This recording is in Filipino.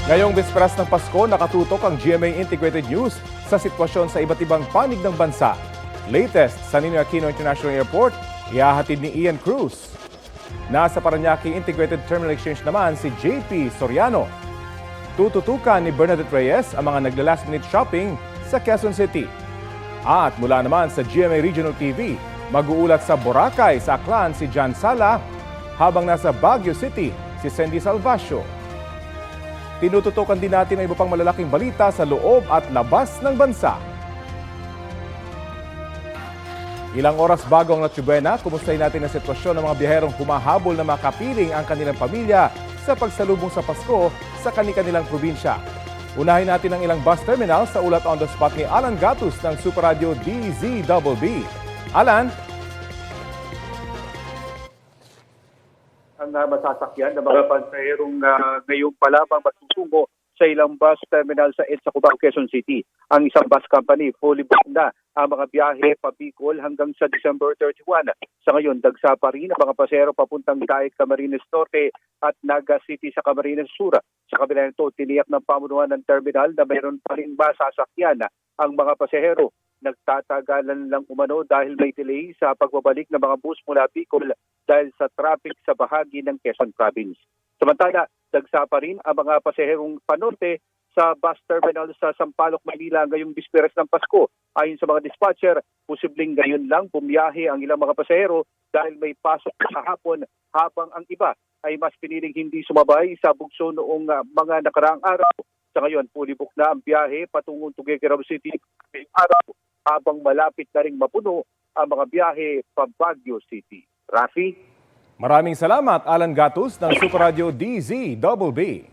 Ngayong bisperas ng Pasko, nakatutok ang GMA Integrated News sa sitwasyon sa iba't ibang panig ng bansa. Latest sa Ninoy Aquino International Airport, ihahatid ni Ian Cruz. Nasa Parañaque Integrated Terminal Exchange naman si JP Soriano. Tututukan ni Bernadette Reyes ang mga nagla-last minute shopping sa Quezon City. At mula naman sa GMA Regional TV, mag-uulat sa Boracay sa Aklan si Jan Sala, habang nasa Baguio City si Cindy Salvacio. Tinututukan din natin ang iba pang malalaking balita sa loob at labas ng bansa. Ilang oras bago ang Noche Buena, kumustahin natin ang sitwasyon ng mga biyaherong humahabol na makapiling ang kanilang pamilya sa pagsalubong sa Pasko sa kani-kanilang probinsya. Unahin natin ang ilang bus terminal sa ulat on the spot ni Alan Gatus ng Super Radio DZBB. Alan? Ang masasakyan ng mga pasaherong ngayong pa lamang masusugo sa ilang bus terminal sa EDSA Cubao, Quezon City. Ang isang bus company fully booked na ang mga biyahe pa Bicol hanggang sa December 31. Sa ngayon, dagsa pa rin ang mga pasahero papuntang Daig, Camarines Norte at Naga City sa Camarines Sur. Sa kabila nito, tiniyak ng pamunuan ng terminal na mayroon pa rin masasakyan ang mga pasahero. Nagtatagalan lang umano dahil may delay sa pagbabalik ng mga bus mula Bicol dahil sa traffic sa bahagi ng Quezon Province. Samantala, dagsa pa rin ang mga pasaherong panorte sa bus terminal sa Sampaloc, Maynila ngayong bisperas ng Pasko. Ayon sa mga dispatcher, posibleng ngayon lang bumiyahe ang ilang mga pasahero dahil may pasok sa hapon, habang ang iba ay mas piniling hindi sumabay sa bugso noong mga nakaraang araw. Sa ngayon, fully booked na ang biyahe patungong Tuguegarao City ngayong araw, habang malapit na ring mapuno ang mga biyahe pa Baguio City. Rafi? Maraming salamat, Alan Gatus ng Super Radio DZBB.